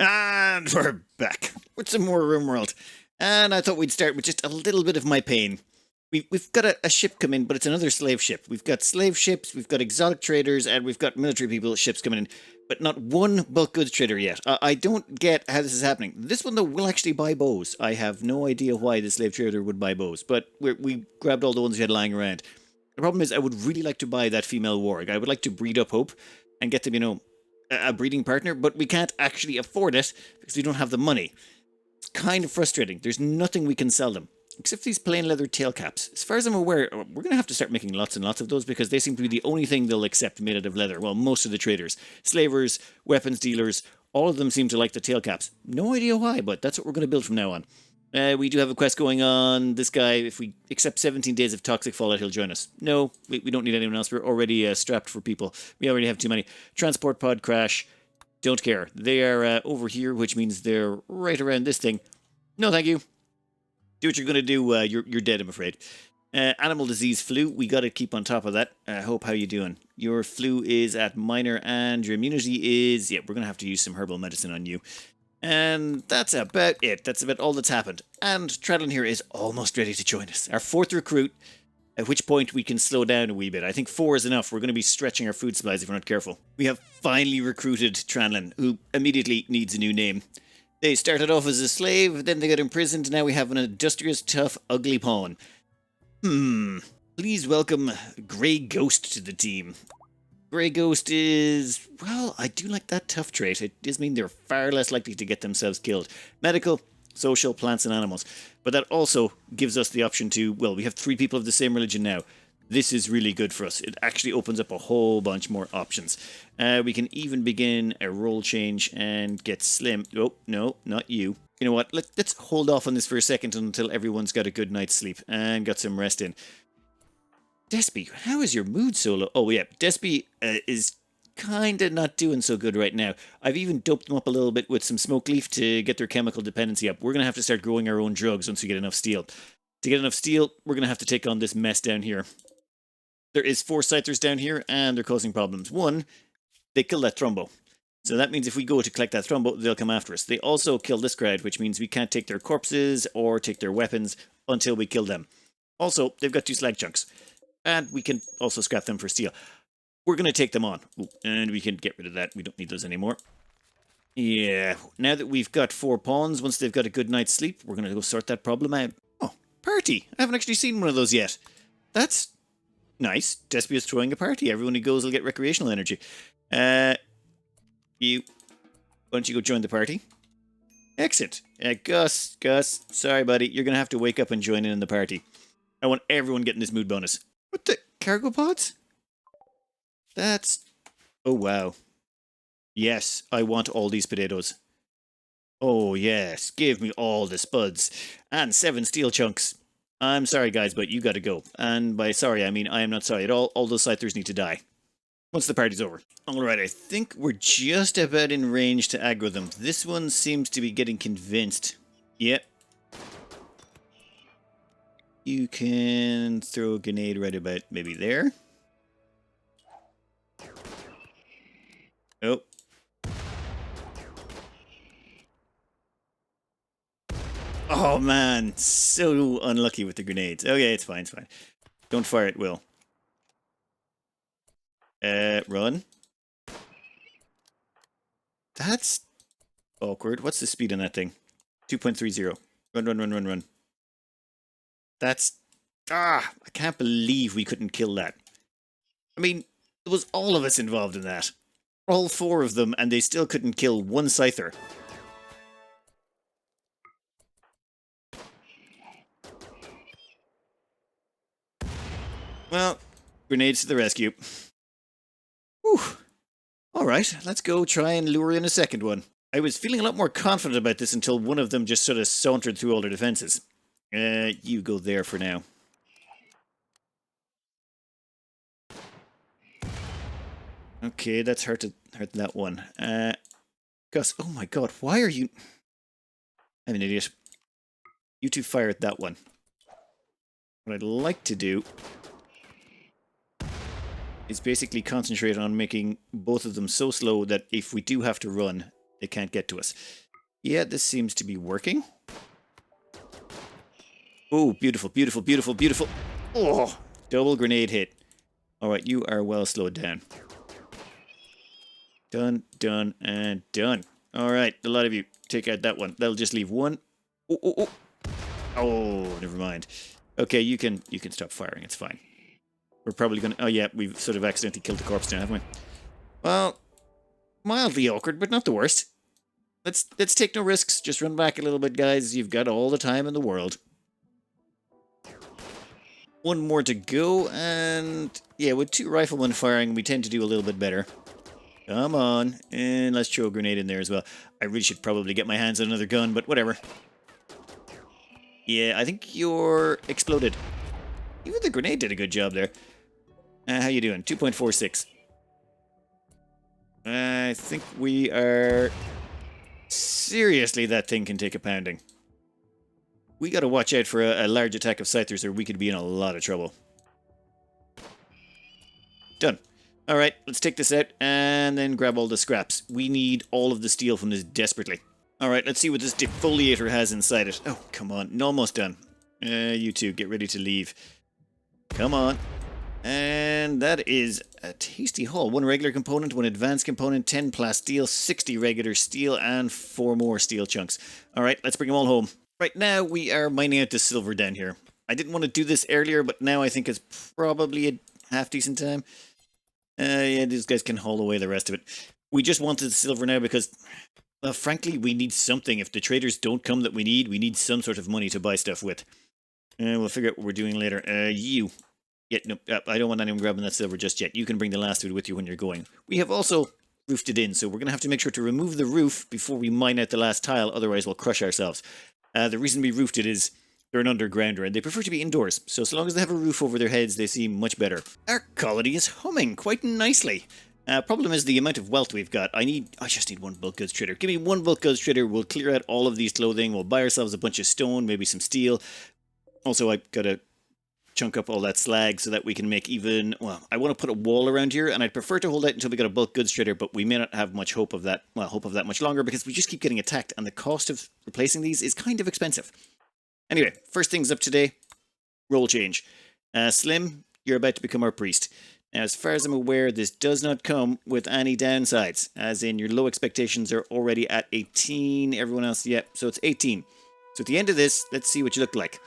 And we're back with some more Rimworld. And I thought we'd start with just a little bit of my pain. We've got a ship come in, but it's another slave ship. We've got slave ships, we've got exotic traders, and we've got military people ships coming in. But not one bulk goods trader yet. I don't get how this is happening. This one, though, will actually buy bows. I have no idea why the slave trader would buy bows, but we grabbed all the ones we had lying around. The problem is I would really like to buy that female warg. I would like to breed up Hope and get them, you know, a breeding partner, but we can't actually afford it because we don't have the money. It's kind of frustrating. There's nothing we can sell them, except these plain leather tail caps. As far as I'm aware, we're going to have to start making lots and lots of those because they seem to be the only thing they'll accept made out of leather. Well, most of the traders, slavers, weapons dealers, all of them seem to like the tail caps. No idea why, but that's what we're going to build from now on. We do have a quest going on. This guy, if we accept 17 days of toxic fallout, he'll join us. No, we don't need anyone else. We're already strapped for people. We already have too many. Transport pod crash. Don't care. They are over here, which means they're right around this thing. No, thank you. Do what you're going to do. You're dead, I'm afraid. Animal disease flu. We got to keep on top of that. Hope, how you doing? Your flu is at minor and your immunity is... Yeah, we're going to have to use some herbal medicine on you. And that's about it. That's about all that's happened. And TradeHelper here is almost ready to join us. Our 4th recruit, at which point we can slow down a wee bit. I think 4 is enough. We're going to be stretching our food supplies if we're not careful. We have finally recruited TradeHelper, who immediately needs a new name. They started off as a slave, then they got imprisoned, now we have an industrious, tough, ugly pawn. Please welcome Grey Ghost to the team. Grey Ghost is... well, I do like that tough trait. It does mean they're far less likely to get themselves killed. Medical, social, plants and animals. But that also gives us the option to... well, we have 3 people of the same religion now. This is really good for us. It actually opens up a whole bunch more options. We can even begin a role change and get slim. Oh, no, not you. You know what? Let's hold off on this for a second until everyone's got a good night's sleep and got some rest in. Despy, how is your mood so low? Oh, yeah, Despy is kind of not doing so good right now. I've even doped them up a little bit with some smoke leaf to get their chemical dependency up. We're going to have to start growing our own drugs once we get enough steel. To get enough steel, we're going to have to take on this mess down here. There is 4 scythers down here, and they're causing problems. 1, they kill that thrombo. So that means if we go to collect that thrombo, they'll come after us. They also kill this crowd, which means we can't take their corpses or take their weapons until we kill them. Also, they've got 2 slag chunks. And we can also scrap them for steel. We're going to take them on. Ooh, and we can get rid of that. We don't need those anymore. Yeah. Now that we've got 4 pawns, once they've got a good night's sleep, we're going to go sort that problem out. Oh, party. I haven't actually seen one of those yet. That's nice. Despy is throwing a party. Everyone who goes will get recreational energy. Why don't you go join the party? Exit. Gus, sorry buddy. You're going to have to wake up and join in the party. I want everyone getting this mood bonus. What the? Cargo pods? That's... oh, wow. Yes, I want all these potatoes. Oh, yes. Give me all the spuds. And 7 steel chunks. I'm sorry, guys, but you gotta go. And by sorry, I mean I am not sorry at all. All those scythers need to die. Once the party's over. Alright, I think we're just about in range to aggro them. This one seems to be getting convinced. Yep. You can throw a grenade right about maybe there. Oh. Oh man, so unlucky with the grenades. Okay, it's fine, it's fine. Don't fire at will. Run. That's awkward. What's the speed on that thing? 2.30. Run. That's... I can't believe we couldn't kill that. I mean, it was all of us involved in that. All 4 of them, and they still couldn't kill 1 scyther. Well, grenades to the rescue. Whew. Alright, let's go try and lure in a second one. I was feeling a lot more confident about this until one of them just sort of sauntered through all their defenses. You go there for now. Okay, that's hurt that one. Gus, oh my god, why are you... I'm an idiot. You 2 fire at that one. What I'd like to do is basically concentrate on making both of them so slow that if we do have to run, They can't get to us. Yeah, this seems to be working. Oh, beautiful, beautiful, beautiful, beautiful. Oh, double grenade hit. All right, you are well slowed down. Done, done, and done. All right, a lot of you take out that one. That'll just leave one. Oh, oh, oh. Oh, never mind. Okay, you can stop firing. It's fine. We're probably gonna. Oh yeah, we've sort of accidentally killed the corpse now, haven't we? Well, mildly awkward, but not the worst. Let's take no risks. Just run back a little bit, guys. You've got all the time in the world. One more to go, and yeah, with 2 riflemen firing, we tend to do a little bit better. Come on, and let's throw a grenade in there as well. I really should probably get my hands on another gun, but whatever. Yeah, I think you're exploded. Even the grenade did a good job there. How you doing? 2.46. I think we are... Seriously, that thing can take a pounding. We gotta watch out for a large attack of Scythers or we could be in a lot of trouble. Done. Alright, let's take this out and then grab all the scraps. We need all of the steel from this desperately. Alright, let's see what this defoliator has inside it. Oh, come on. Almost done. You two, get ready to leave. Come on. And that is a tasty haul. 1 regular component, 1 advanced component, 10 plasteel, 60 regular steel, and 4 more steel chunks. Alright, let's bring them all home. Right now, we are mining out the silver down here. I didn't want to do this earlier, but now I think it's probably a half-decent time. Yeah, these guys can haul away the rest of it. We just wanted the silver now because, well, frankly, we need something. If the traders don't come that we need some sort of money to buy stuff with. We'll figure out what we're doing later. You. Yeah, no, I don't want anyone grabbing that silver just yet. You can bring the last of it with you when you're going. We have also roofed it in, so we're going to have to make sure to remove the roof before we mine out the last tile, otherwise we'll crush ourselves. The reason we roofed it is they're an undergrounder and they prefer to be indoors, so as long as they have a roof over their heads, they seem much better. Our colony is humming quite nicely. Problem is the amount of wealth we've got. I just need 1 bulk goods trader. Give me 1 bulk goods trader, we'll clear out all of these clothing, we'll buy ourselves a bunch of stone, maybe some steel. Also, I've got to chunk up all that slag so that we can make even... Well, I want to put a wall around here, and I'd prefer to hold out until we got a bulk goods trader, but we may not have much hope of that, well, hope of that much longer, because we just keep getting attacked, and the cost of replacing these is kind of expensive. Anyway, first things up today, role change. Slim, you're about to become our priest. Now, as far as I'm aware, this does not come with any downsides, as in your low expectations are already at 18, everyone else, yep, so it's 18. So at the end of this, let's see what you look like.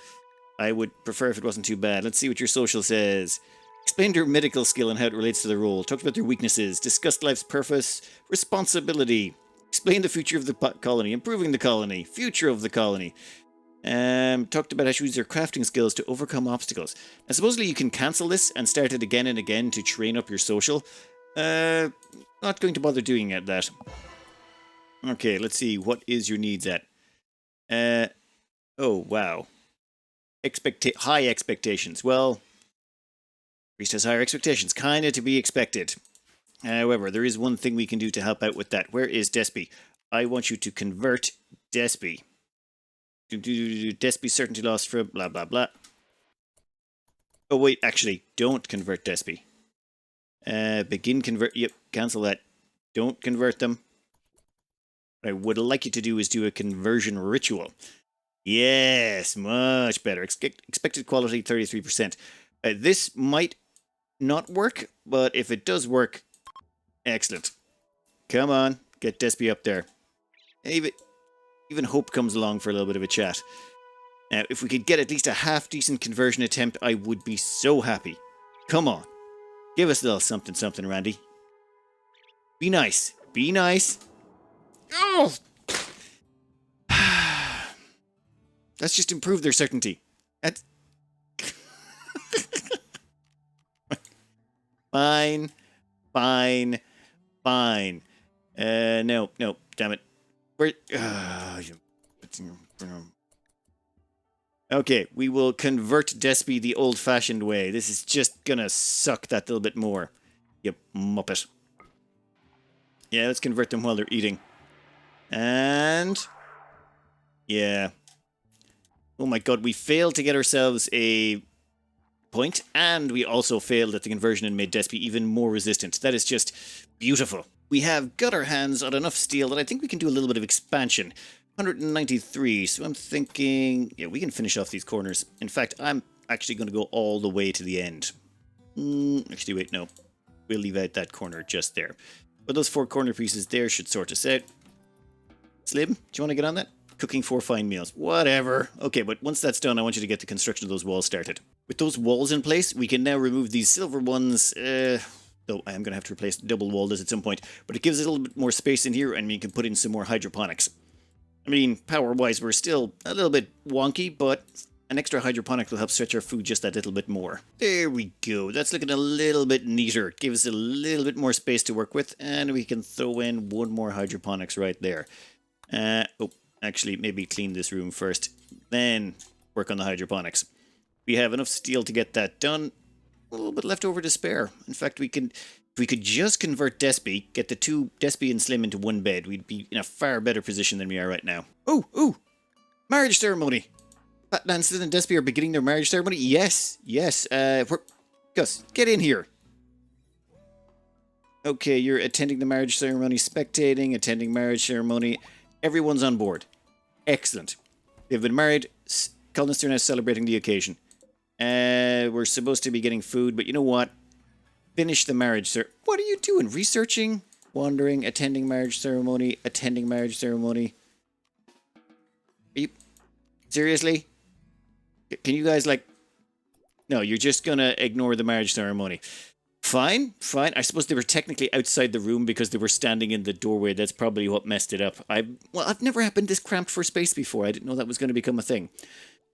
I would prefer if it wasn't too bad. Let's see what your social says. Explain your medical skill and how it relates to the role. Talked about their weaknesses. Discussed life's purpose. Responsibility. Explain the future of the colony. Improving the colony. Future of the colony. Talked about how she used her crafting skills to overcome obstacles. And supposedly you can cancel this and start it again and again to train up your social. Not going to bother doing that. Okay, let's see. What is your needs at? Oh, wow. High expectations. Well, priest has higher expectations. Kinda to be expected. However, there is one thing we can do to help out with that. Where is Despy? I want you to convert Despy. Despy certainty loss for blah blah blah. Oh wait, actually, don't convert Despy. Begin convert. Yep, cancel that. Don't convert them. What I would like you to do is do a conversion ritual. Yes, much better. Expected quality 33%. This might not work, but if it does work, excellent. Come on, get Despy up there. Even Hope comes along for a little bit of a chat. Now, if we could get at least a half-decent conversion attempt, I would be so happy. Come on. Give us a little something, Randy. Be nice. Be nice. Oh! Let's just improve their certainty. That's... Fine. Fine. Fine. No, damn it. Okay, we will convert Despy the old-fashioned way. This is just gonna suck that little bit more. You muppet. Yeah, let's convert them while they're eating. And... yeah. Oh my god, we failed to get ourselves a point, and we also failed at the conversion and made Despy even more resistant. That is just beautiful. We have got our hands on enough steel that I think we can do a little bit of expansion. 193, so I'm thinking, yeah, we can finish off these corners. In fact, I'm actually going to go all the way to the end. Actually, wait, no. We'll leave out that corner just there. But those 4 corner pieces there should sort us out. Slim, do you want to get on that? Cooking 4 fine meals. Whatever. Okay, but once that's done, I want you to get the construction of those walls started. With those walls in place, we can now remove these silver ones. Though I am going to have to replace the double wall at some point. But it gives us a little bit more space in here, and we can put in some more hydroponics. I mean, power-wise, we're still a little bit wonky, but an extra hydroponic will help stretch our food just that little bit more. There we go. That's looking a little bit neater. It gives us a little bit more space to work with, and we can throw in 1 more hydroponics right there. Oh, actually, maybe clean this room first, then work on the hydroponics. We have enough steel to get that done. A little bit left over to spare. In fact, if we could just convert Despy, get the 2 Despy and Slim into 1 bed, we'd be in a far better position than we are right now. Ooh! Marriage ceremony! Pat Lanston and Despy are beginning their marriage ceremony? Yes. Gus, get in here. Okay, you're attending the marriage ceremony, spectating, attending marriage ceremony. Everyone's on board. Excellent. They've been married. Colonists are now celebrating the occasion. We're supposed to be getting food, but you know what? Finish the marriage, sir. What are you doing? Researching? Wandering? Attending marriage ceremony? Attending marriage ceremony? Are you... Seriously? Can you guys, like... No, you're just gonna ignore the marriage ceremony. Fine. I suppose they were technically outside the room because they were standing in the doorway. That's probably what messed it up. I've never been this cramped for space before. I didn't know that was going to become a thing.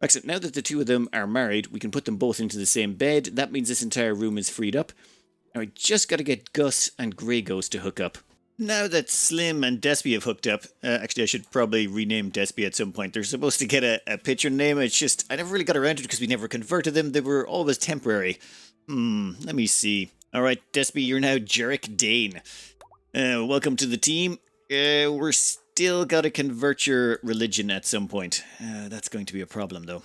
Except now that the 2 of them are married, we can put them both into the same bed. That means this entire room is freed up. And we just got to get Gus and Grey Ghost to hook up. Now that Slim and Despy have hooked up, actually I should probably rename Despy at some point. They're supposed to get a picture name. It's just, I never really got around to it because we never converted them. They were always temporary. Let me see. Alright, Despy, you're now Jarek Dane. Welcome to the team. We're still got to convert your religion at some point. That's going to be a problem, though.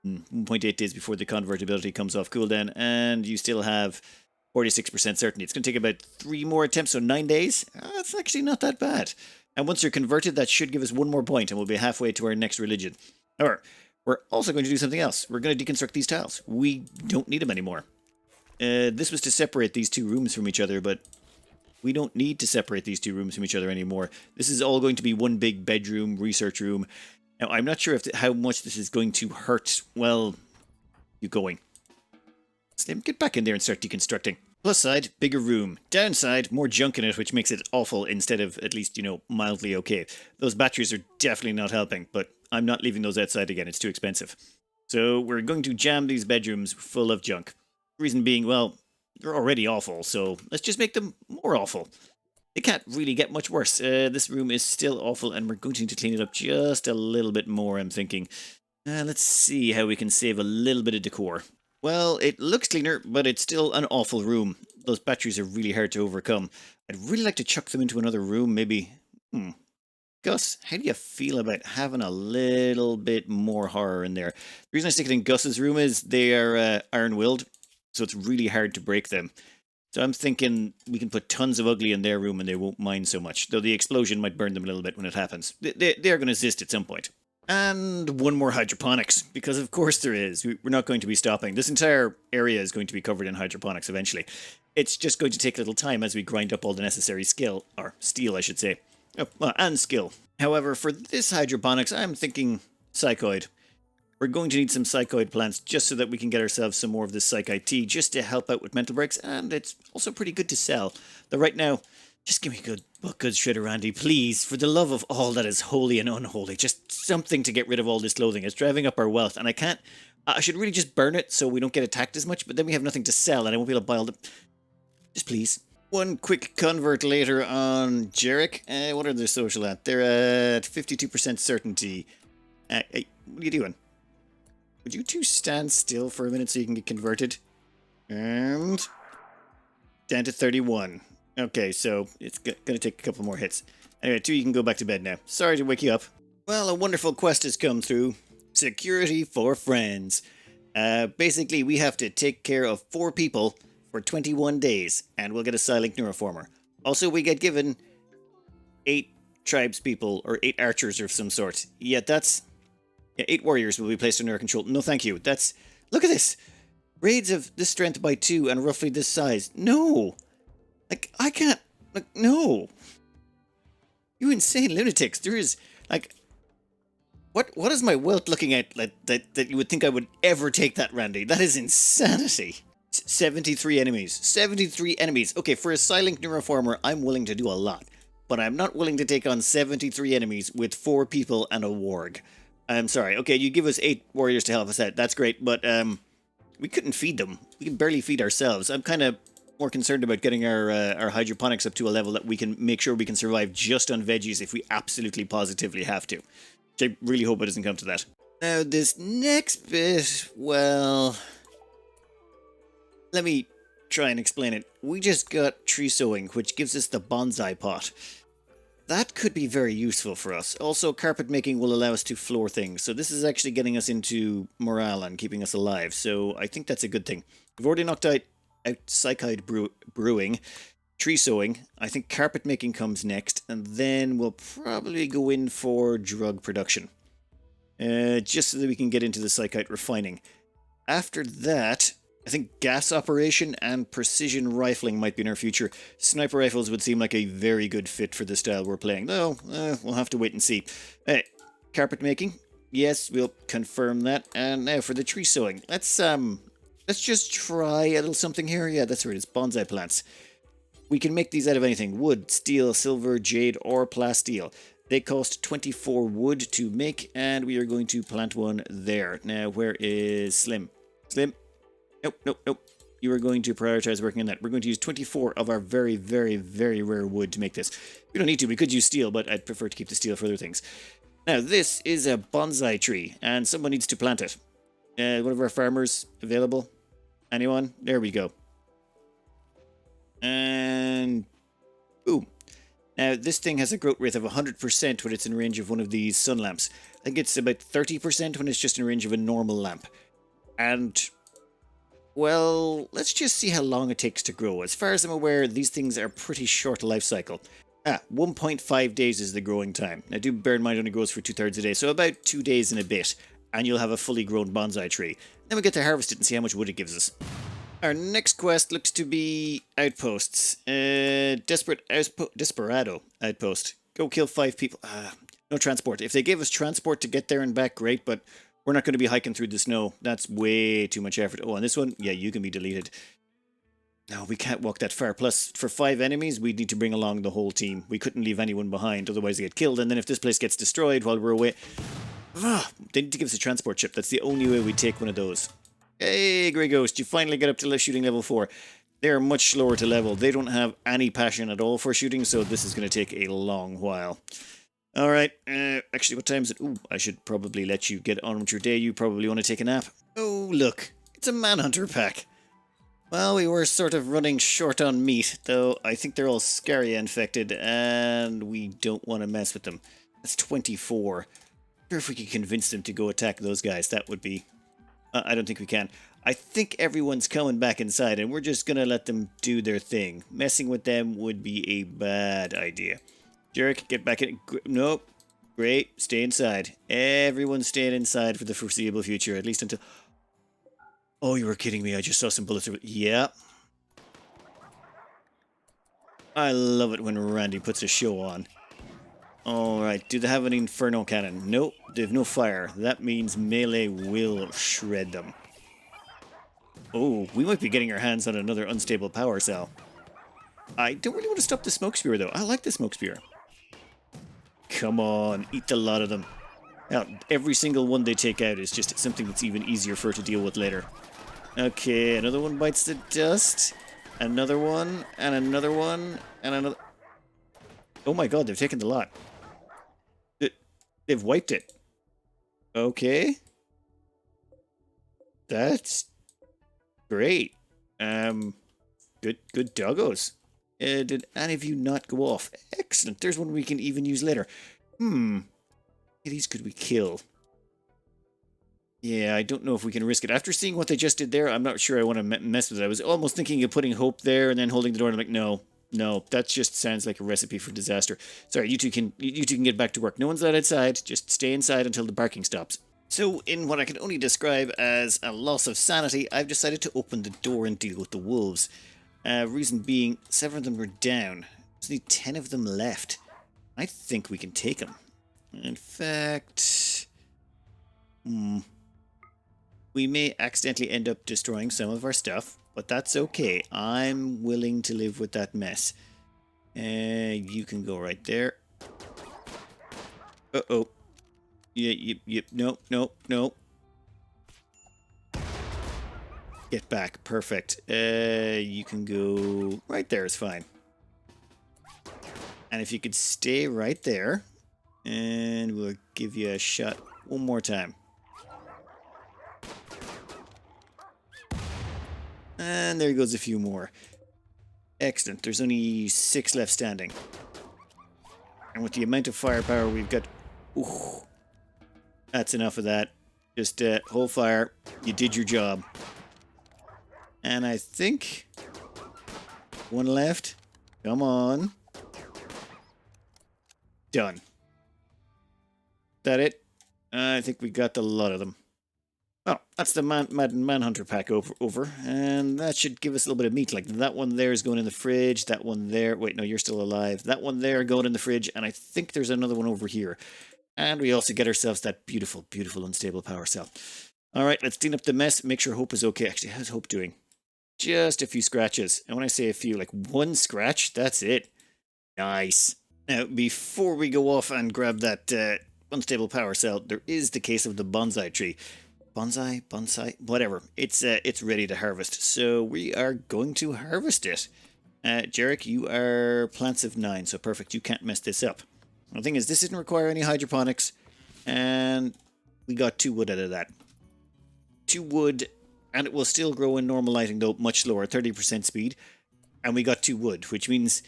1.8 days before the convertibility comes off cooldown, and you still have 46% certainty. It's going to take about 3 more attempts, so 9 days. That's actually not that bad. And once you're converted, that should give us 1 more point, and we'll be halfway to our next religion. However, we're also going to do something else. We're going to deconstruct these tiles. We don't need them anymore. This was to separate these 2 rooms from each other, but we don't need to separate these 2 rooms from each other anymore. This is all going to be 1 big bedroom, research room. Now, I'm not sure how much this is going to hurt, well, you going. Slim, get back in there and start deconstructing. Plus side, bigger room. Downside, more junk in it, which makes it awful instead of at least, mildly okay. Those batteries are definitely not helping, but I'm not leaving those outside again. It's too expensive. So we're going to jam these bedrooms full of junk. Reason being, well, they're already awful, so let's just make them more awful. It can't really get much worse. This room is still awful, and we're going to need to clean it up just a little bit more, I'm thinking. Let's see how we can save a little bit of decor. Well, it looks cleaner, but it's still an awful room. Those batteries are really hard to overcome. I'd really like to chuck them into another room, maybe. Gus, how do you feel about having a little bit more horror in there? The reason I stick it in Gus's room is they are iron-willed, so it's really hard to break them. So I'm thinking we can put tons of ugly in their room and they won't mind so much, though the explosion might burn them a little bit when it happens. They're going to exist at some point. And 1 more hydroponics, because of course there is. We're not going to be stopping. This entire area is going to be covered in hydroponics eventually. It's just going to take a little time as we grind up all the necessary skill, or steel I should say. Oh, well, and skill. However, for this hydroponics, I'm thinking psychoid. We're going to need some psychoid plants just so that we can get ourselves some more of this psychite tea just to help out with mental breaks, and it's also pretty good to sell. Though right now, just give me a good shredder, Randy, please, for the love of all that is holy and unholy. Just something to get rid of all this clothing. It's driving up our wealth, and I should really just burn it so we don't get attacked as much, but then we have nothing to sell, and I won't be able to buy all the... Just please. 1 quick convert later on Jarek. What are their social at? They're at 52% certainty. Hey, what are you doing? Would you 2 stand still for a minute so you can get converted? And... down to 31. Okay, so it's going to take a couple more hits. Anyway, 2, you can go back to bed now. Sorry to wake you up. Well, a wonderful quest has come through. Security for friends. Basically, we have to take care of 4 people for 21 days, and we'll get a Psilink Neuroformer. Also, we get given 8 tribespeople, or 8 archers of some sort. Yeah, that's... Yeah, 8 warriors will be placed under our control. No, thank you. That's... Look at this! Raids of this strength by 2 and roughly this size. No! Like, I can't... Like, no! You insane lunatics. There is... Like... What is my wealth looking at that you would think I would ever take that, Randy? That is insanity. 73 enemies. 73 enemies. Okay, for a silent neuroformer, I'm willing to do a lot. But I'm not willing to take on 73 enemies with 4 people and a warg. I'm sorry. Okay, you give us 8 warriors to help us out. That's great, but we couldn't feed them. We can barely feed ourselves. I'm kind of more concerned about getting our hydroponics up to a level that we can make sure we can survive just on veggies if we absolutely positively have to. I really hope it doesn't come to that. Now, this next bit, well... Let me try and explain it. We just got tree sowing, which gives us the bonsai pot. That could be very useful for us. Also, carpet making will allow us to floor things, so this is actually getting us into morale and keeping us alive, so I think that's a good thing. We've already knocked out psychide brewing. Tree sowing. I think carpet making comes next, and then we'll probably go in for drug production. Just so that we can get into the psychite refining. After that, I think gas operation and precision rifling might be in our future. Sniper rifles would seem like a very good fit for the style we're playing. Though, we'll have to wait and see. Carpet making. Yes, we'll confirm that. And now for the tree sowing. Let's just try a little something here. Yeah, that's right. It's bonsai plants. We can make these out of anything. Wood, steel, silver, jade, or plasteel. They cost 24 wood to make, and we are going to plant one there. Now, where is Slim? Slim? Nope. You are going to prioritize working on that. We're going to use 24 of our very, very, very rare wood to make this. We don't need to. We could use steel, but I'd prefer to keep the steel for other things. Now, this is a bonsai tree, and someone needs to plant it. One of our farmers available? Anyone? There we go. And boom. Now, this thing has a growth rate of 100% when it's in range of one of these sun lamps. I think it's about 30% when it's just in range of a normal lamp. And, well, let's just see how long it takes to grow. As far as I'm aware, these things are pretty short life cycle. 1.5 days is the growing time. Now, do bear in mind it only grows for 2/3 a day, so about 2 days and a bit, and you'll have a fully grown bonsai tree. Then we get to harvest it and see how much wood it gives us. Our next quest looks to be outposts. Desperado outpost. Go kill 5 people. No transport. If they gave us transport to get there and back, great, but we're not going to be hiking through the snow. That's way too much effort. Oh, and this one? Yeah, you can be deleted. No, we can't walk that far. Plus, for 5 enemies, we'd need to bring along the whole team. We couldn't leave anyone behind, otherwise they get killed, and then if this place gets destroyed while we're away... they need to give us a transport ship. That's the only way we take one of those. Hey, Grey Ghost, you finally get up to shooting level 4. They're much slower to level. They don't have any passion at all for shooting, so this is going to take a long while. Alright, actually, what time is it? Ooh, I should probably let you get on with your day. You probably want to take a nap. Oh, look, it's a Manhunter pack. Well, we were sort of running short on meat, though I think they're all Scaria infected, and we don't want to mess with them. That's 24. I wonder if we could convince them to go attack those guys. That would be... I don't think we can. I think everyone's coming back inside, and we're just going to let them do their thing. Messing with them would be a bad idea. Jerk, get back in. Nope. Great. Stay inside. Everyone's staying inside for the foreseeable future, at least until... Oh, you were kidding me. I just saw some bullets. Yeah. I love it when Randy puts a show on. Alright, do they have an Inferno Cannon? Nope, they have no fire. That means melee will shred them. Oh, we might be getting our hands on another unstable power cell. I don't really want to stop the smoke spear, though. I like the smoke spear. Come on, eat the lot of them. Now, every single one they take out is just something that's even easier for her to deal with later. Okay, another one bites the dust. Another one, and another one, and another... Oh my god, they've taken the lot. They've wiped it. Okay. That's great. Good doggos. Did any of you not go off? Excellent. There's one we can even use later. These could we kill? Yeah, I don't know if we can risk it. After seeing what they just did there, I'm not sure I want to mess with it. I was almost thinking of putting hope there and then holding the door, and I'm like, no. No, that just sounds like a recipe for disaster. Sorry, you two can get back to work. No one's allowed outside. Just stay inside until the barking stops. So, in what I can only describe as a loss of sanity, I've decided to open the door and deal with the wolves. Reason being, 7 of them are down. There's only 10 of them left. I think we can take them. In fact, we may accidentally end up destroying some of our stuff, but that's okay. I'm willing to live with that mess. You can go right there. Uh-oh. Yep. No. Get back. Perfect. You can go right there is fine. And if you could stay right there, and we'll give you a shot one more time. And there goes a few more. Excellent. There's only 6 left standing. And with the amount of firepower we've got... Ooh, that's enough of that. Just hold fire. You did your job. And I think... one left. Come on. Done. That it? I think we got the lot of them. Well, that's the Manhunter pack over, and that should give us a little bit of meat. Like that one there is going in the fridge, that one there... Wait, no, you're still alive. That one there going in the fridge, and I think there's another one over here. And we also get ourselves that beautiful, beautiful unstable power cell. All right, let's clean up the mess, make sure Hope is okay. Actually, how's Hope doing? Just a few scratches. And when I say a few, like 1 scratch, that's it. Nice. Now, before we go off and grab that unstable power cell, there is the case of the bonsai tree. Bonsai, whatever. It's ready to harvest, so we are going to harvest it. Jarek, you are plants of 9, so perfect. You can't mess this up. The thing is, this didn't require any hydroponics, and we got 2 wood out of that. 2 wood, and it will still grow in normal lighting, though much slower, 30% speed. And we got 2 wood, which means,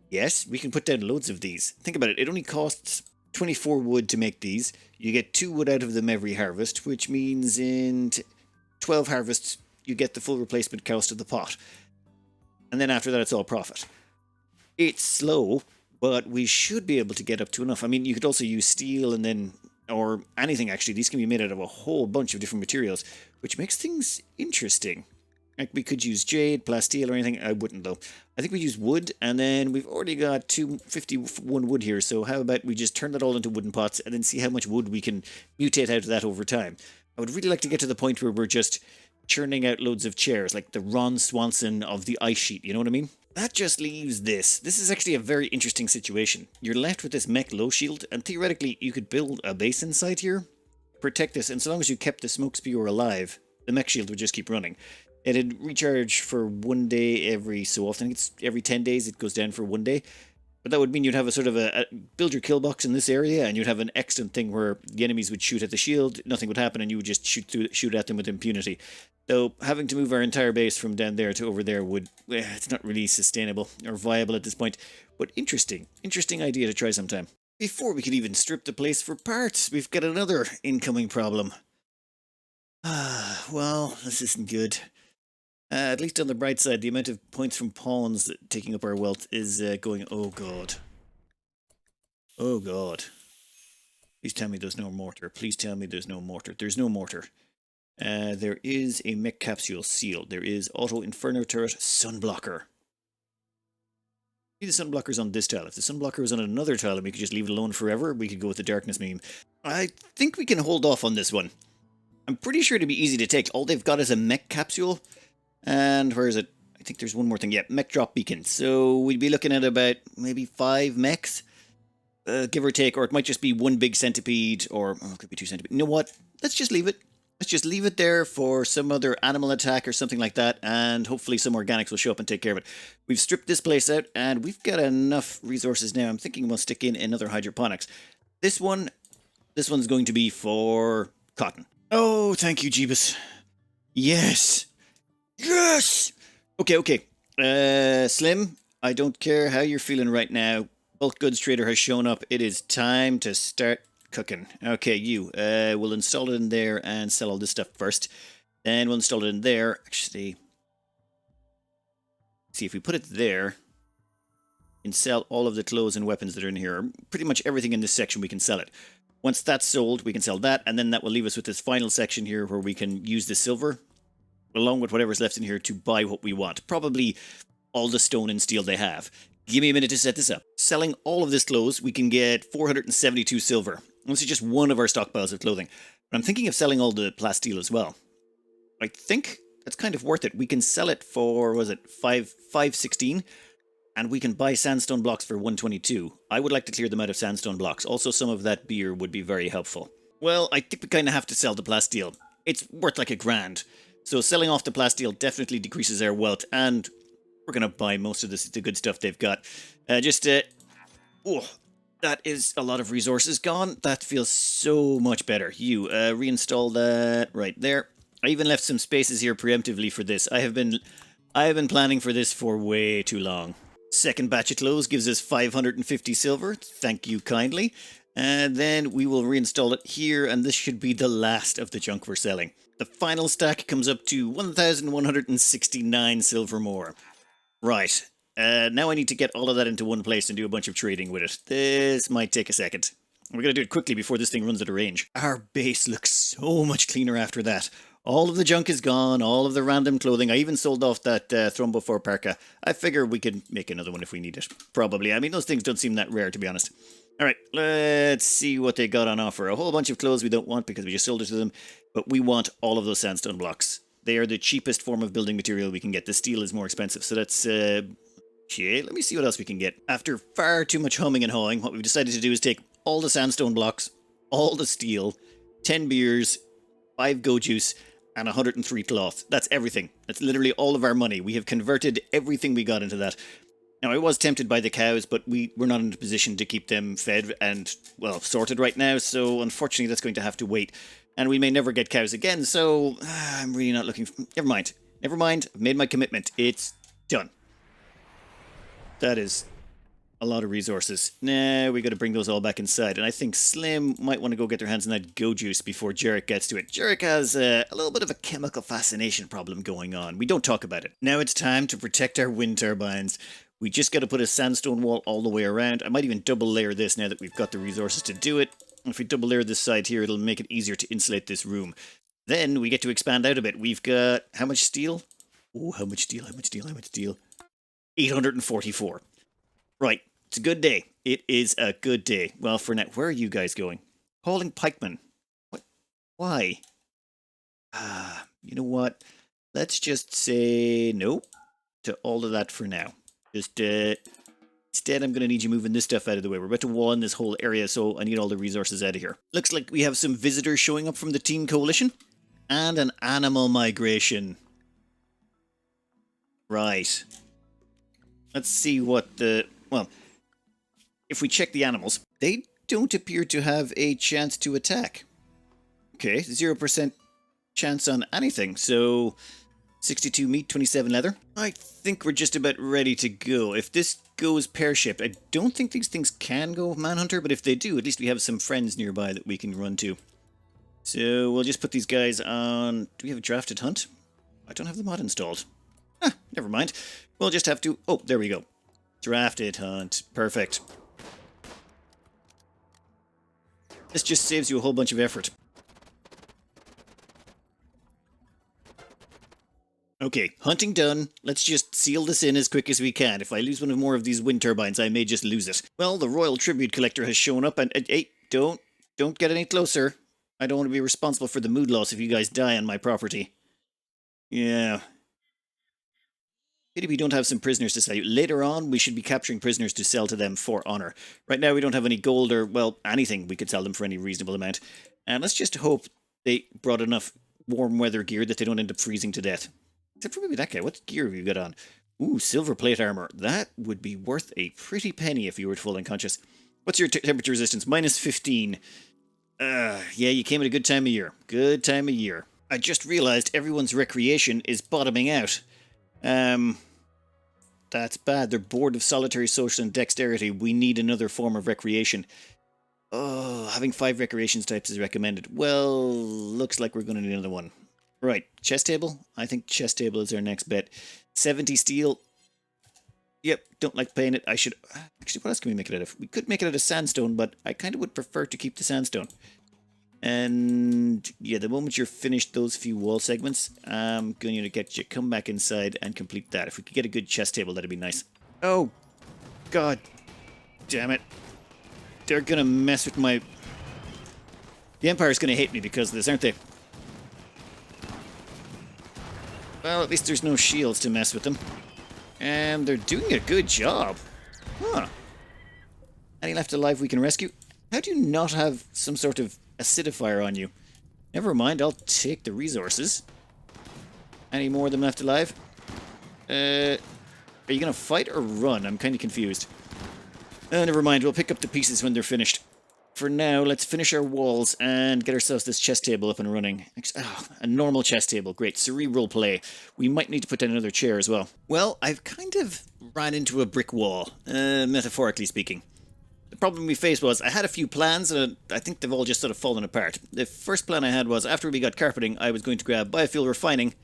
yes, we can put down loads of these. Think about it, it only costs 24 wood to make these. You get 2 wood out of them every harvest, which means in 12 harvests, you get the full replacement cost of the pot. And then after that, it's all profit. It's slow, but we should be able to get up to enough. I mean, you could also use steel and then, or anything actually. These can be made out of a whole bunch of different materials, which makes things interesting. Like we could use jade, plasteel or anything. I wouldn't though. I think we use wood, and then we've already got 251 wood here. So how about we just turn that all into wooden pots and then see how much wood we can mutate out of that over time. I would really like to get to the point where we're just churning out loads of chairs, like the Ron Swanson of the ice sheet, you know what I mean? That just leaves this. This is actually a very interesting situation. You're left with this mech low shield, and theoretically you could build a base inside here, protect this, and so long as you kept the smoke spewer alive, the mech shield would just keep running. It'd recharge for 1 day every so often. I think it's every 10 days it goes down for 1 day. But that would mean you'd have a sort of build your killbox in this area, and you'd have an excellent thing where the enemies would shoot at the shield, nothing would happen, and you would just shoot at them with impunity. Though having to move our entire base from down there to over there would, it's not really sustainable or viable at this point. But interesting idea to try sometime. Before we could even strip the place for parts, we've got another incoming problem. Well, this isn't good. At least on the bright side, the amount of points from pawns taking up our wealth is going... Oh, God. Oh, God. Please tell me there's no mortar. Please tell me there's no mortar. There's no mortar. There is a mech capsule seal. There is auto inferno turret sunblocker. See the sunblocker's on this tile. If the sunblocker was on another tile and we could just leave it alone forever, we could go with the darkness meme. I think we can hold off on this one. I'm pretty sure it'd be easy to take. All they've got is a mech capsule. And where is it? I think there's one more thing. Yeah, mech drop beacon. So we'd be looking at about maybe 5 mechs, give or take. Or it might just be 1 big centipede, or it could be 2 centipedes. You know what? Let's just leave it. Let's just leave it there for some other animal attack or something like that, and hopefully some organics will show up and take care of it. We've stripped this place out, and we've got enough resources now. I'm thinking we'll stick in another hydroponics. This one's going to be for cotton. Oh, thank you, Jeebus. Yes! Yes! Okay. Slim, I don't care how you're feeling right now. Bulk goods trader has shown up. It is time to start cooking. Okay, you. We'll install it in there and sell all this stuff first. Then we'll install it in there. Actually, see if we put it there. can sell all of the clothes and weapons that are in here. Pretty much everything in this section we can sell it. Once that's sold, we can sell that, and then that will leave us with this final section here where we can use the silver, along with whatever's left in here, to buy what we want. Probably all the stone and steel they have. Give me a minute to set this up. Selling all of this clothes, we can get 472 silver. This is just one of our stockpiles of clothing. But I'm thinking of selling all the plasteel as well. I think that's kind of worth it. We can sell it for, was it 516? And we can buy sandstone blocks for 122. I would like to clear them out of sandstone blocks. Also, some of that beer would be very helpful. Well, I think we kind of have to sell the plasteel. It's worth like $1,000. So selling off the plasteel definitely decreases our wealth, and we're going to buy most of the good stuff they've got. Oh, that is a lot of resources gone. That feels so much better. Reinstall that right there. I even left some spaces here preemptively for this. I have been planning for this for way too long. Second batch of clothes gives us 550 silver. Thank you kindly. And then we will reinstall it here, and this should be the last of the junk we're selling. The final stack comes up to 1,169 silver more. Right. Now I need to get all of that into one place and do a bunch of trading with it. This might take a second. We're going to do it quickly before this thing runs out of range. Our base looks so much cleaner after that. All of the junk is gone, all of the random clothing. I even sold off that Thrombophore parka. I figure we could make another one if we need it. Probably. I mean, those things don't seem that rare, to be honest. Alright, let's see what they got on offer. A whole bunch of clothes we don't want because we just sold it to them. But we want all of those sandstone blocks. They are the cheapest form of building material we can get. The steel is more expensive. So that's... okay, let me see what else we can get. After far too much humming and hawing, what we've decided to do is take all the sandstone blocks, all the steel, 10 beers, 5 go juice, and 103 cloth. That's everything. That's literally all of our money. We have converted everything we got into that. Now, I was tempted by the cows, but we're not in a position to keep them fed and, well, sorted right now, so unfortunately that's going to have to wait. And we may never get cows again, so I'm really not looking for... Never mind. Never mind. I've made my commitment. It's done. That is a lot of resources. Nah, we got to bring those all back inside. And I think Slim might want to go get their hands on that go juice before Jarek gets to it. Jarek has a little bit of a chemical fascination problem going on. We don't talk about it. Now it's time to protect our wind turbines. We just got to put a sandstone wall all the way around. I might even double layer this now that we've got the resources to do it. If we double layer this side here, it'll make it easier to insulate this room. Then we get to expand out a bit. We've got... how much steel? Oh, how much steel, how much steel, how much steel? 844. Right, it's a good day. It is a good day. Well, for now, where are you guys going? Hauling pikemen. What? Why? You know what? Let's just say no to all of that for now. Just, instead, I'm going to need you moving this stuff out of the way. We're about to wall in this whole area, so I need all the resources out of here. Looks like we have some visitors showing up from the Teen Coalition. And an animal migration. Right. Let's see what the... well, if we check the animals, they don't appear to have a chance to attack. Okay, 0% chance on anything, so 62 meat, 27 leather. I think we're just about ready to go. If this goes pear-shaped, I don't think these things can go Manhunter, but if they do, at least we have some friends nearby that we can run to. So we'll just put these guys on... do we have a drafted hunt? I don't have the mod installed. Never mind. We'll just have to... oh, there we go. Drafted hunt. Perfect. This just saves you a whole bunch of effort. Okay, hunting done. Let's just seal this in as quick as we can. If I lose one of more of these wind turbines, I may just lose it. Well, the Royal Tribute Collector has shown up and... hey, don't get any closer. I don't want to be responsible for the mood loss if you guys die on my property. Yeah. Pity we don't have some prisoners to sell. Later on, we should be capturing prisoners to sell to them for honor. Right now, we don't have any gold or, well, anything we could sell them for any reasonable amount. And let's just hope they brought enough warm weather gear that they don't end up freezing to death. Except for maybe that guy. What gear have you got on? Ooh, silver plate armor. That would be worth a pretty penny if you were full unconscious. What's your temperature resistance? Minus 15. Yeah, you came at a good time of year. Good time of year. I just realized everyone's recreation is bottoming out. That's bad. They're bored of solitary social and dexterity. We need another form of recreation. Oh, having 5 recreations types is recommended. Well, looks like we're going to need another one. Right, chess table? I think chess table is our next bet. 70 steel. Yep, don't like paying it. I should... Actually, what else can we make it out of? We could make it out of sandstone, but I kind of would prefer to keep the sandstone. And yeah, the moment you're finished those few wall segments, I'm going to get you come back inside and complete that. If we could get a good chest table, that'd be nice. Oh, God damn it. They're going to mess with my... The Empire's going to hate me because of this, aren't they? Well, at least there's no shields to mess with them. And they're doing a good job. Huh. Any left alive we can rescue? How do you not have some sort of acidifier on you? Never mind, I'll take the resources. Any more of them left alive? Are you going to fight or run? I'm kind of confused. Never mind, we'll pick up the pieces when they're finished. For now, let's finish our walls and get ourselves this chest table up and running. Oh, a normal chest table, great. Cerebral play. We might need to put down another chair as well. Well, I've kind of ran into a brick wall, metaphorically speaking. The problem we faced was I had a few plans, and I think they've all just sort of fallen apart. The first plan I had was after we got carpeting, I was going to grab biofuel refining,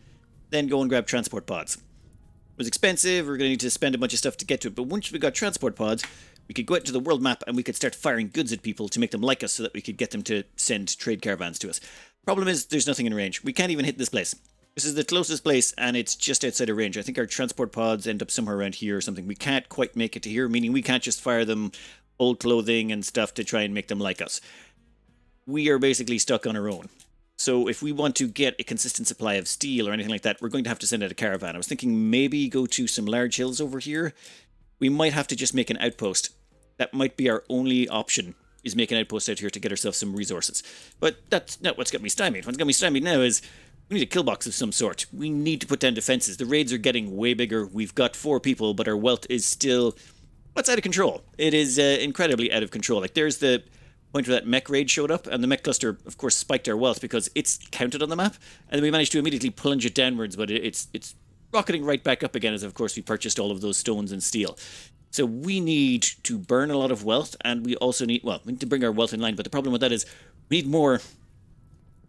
then go and grab transport pods. It was expensive, we were going to need to spend a bunch of stuff to get to it, but once we got transport pods, we could go out to the world map and we could start firing goods at people to make them like us so that we could get them to send trade caravans to us. Problem is, there's nothing in range. We can't even hit this place. This is the closest place and it's just outside of range. I think our transport pods end up somewhere around here or something. We can't quite make it to here, meaning we can't just fire them old clothing and stuff to try and make them like us. We are basically stuck on our own. So if we want to get a consistent supply of steel or anything like that, we're going to have to send out a caravan. I was thinking maybe go to some large hills over here. We might have to just make an outpost. That might be our only option, is make an outpost out here to get ourselves some resources. But that's not what's got me stymied. What's got me stymied now is we need a killbox of some sort. We need to put down defenses. The raids are getting way bigger. We've got 4 people, but our wealth is still... What's out of control? It is incredibly out of control. Like, there's the point where that mech raid showed up, and the mech cluster, of course, spiked our wealth because it's counted on the map, and then we managed to immediately plunge it downwards, but it's rocketing right back up again as, of course, we purchased all of those stones and steel. So we need to burn a lot of wealth, and we also need, well, we need to bring our wealth in line, but the problem with that is we need more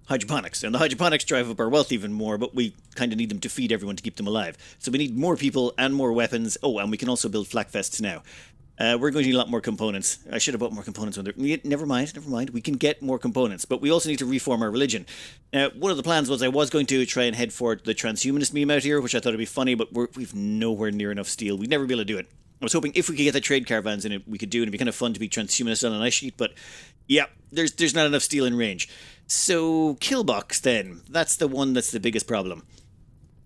hydroponics, and the hydroponics drive up our wealth even more, but we kind of need them to feed everyone to keep them alive. So we need more people and more weapons. Oh, and we can also build flak vests now. We're going to need a lot more components. I should have bought more components when they're... Never mind. We can get more components, but we also need to reform our religion. Now, one of the plans was I was going to try and head for the transhumanist meme out here, which I thought would be funny, but we've nowhere near enough steel. We'd never be able to do it. I was hoping if we could get the trade caravans in it, we could do it. It'd be kind of fun to be transhumanist on an ice sheet, but yeah, there's not enough steel in range. So, killbox then. That's the one that's the biggest problem.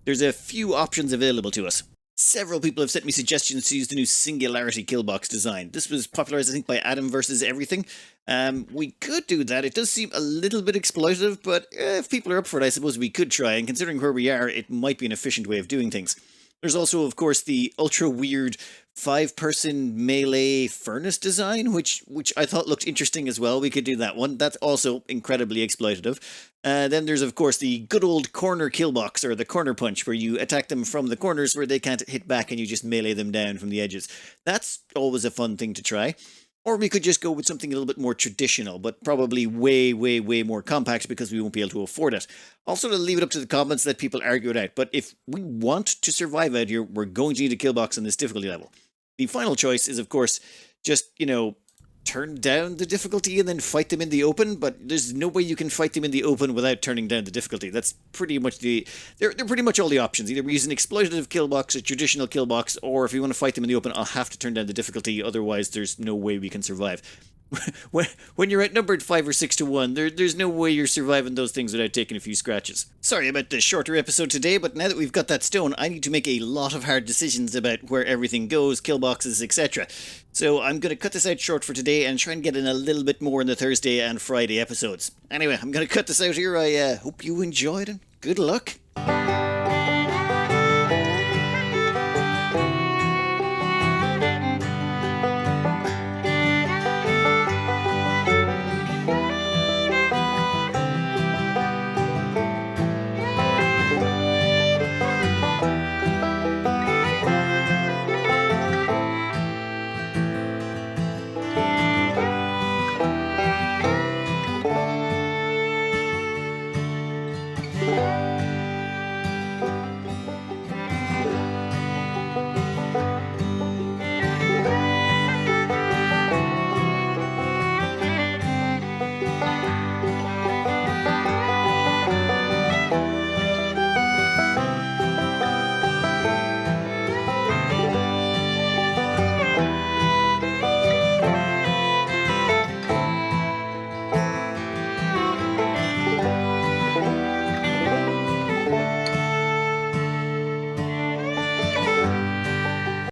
There's a few options available to us. Several people have sent me suggestions to use the new Singularity killbox design. This was popularized, I think, by Adam versus Everything. We could do that. It does seem a little bit exploitative, but if people are up for it, I suppose we could try. And considering where we are, it might be an efficient way of doing things. There's also, of course, the ultra-weird 5-person melee furnace design, which I thought looked interesting as well. We could do that one. That's also incredibly exploitative. Then there's, of course, the good old corner killbox, or the corner punch, where you attack them from the corners where they can't hit back and you just melee them down from the edges. That's always a fun thing to try. Or we could just go with something a little bit more traditional, but probably way, way, way more compact because we won't be able to afford it. I'll sort of leave it up to the comments, let people argue it out. But if we want to survive out here, we're going to need a killbox on this difficulty level. The final choice is, of course, just, turn down the difficulty and then fight them in the open, but there's no way you can fight them in the open without turning down the difficulty. That's pretty much they're pretty much all the options. Either we use an exploitative killbox, a traditional killbox, or if we want to fight them in the open, I'll have to turn down the difficulty, otherwise there's no way we can survive. When you're outnumbered 5 or 6 to 1, there's no way you're surviving those things without taking a few scratches. Sorry about the shorter episode today, but now that we've got that stone, I need to make a lot of hard decisions about where everything goes, killboxes, etc. So I'm going to cut this out short for today and try and get in a little bit more in the Thursday and Friday episodes. Anyway, I'm going to cut this out here. I hope you enjoyed and good luck.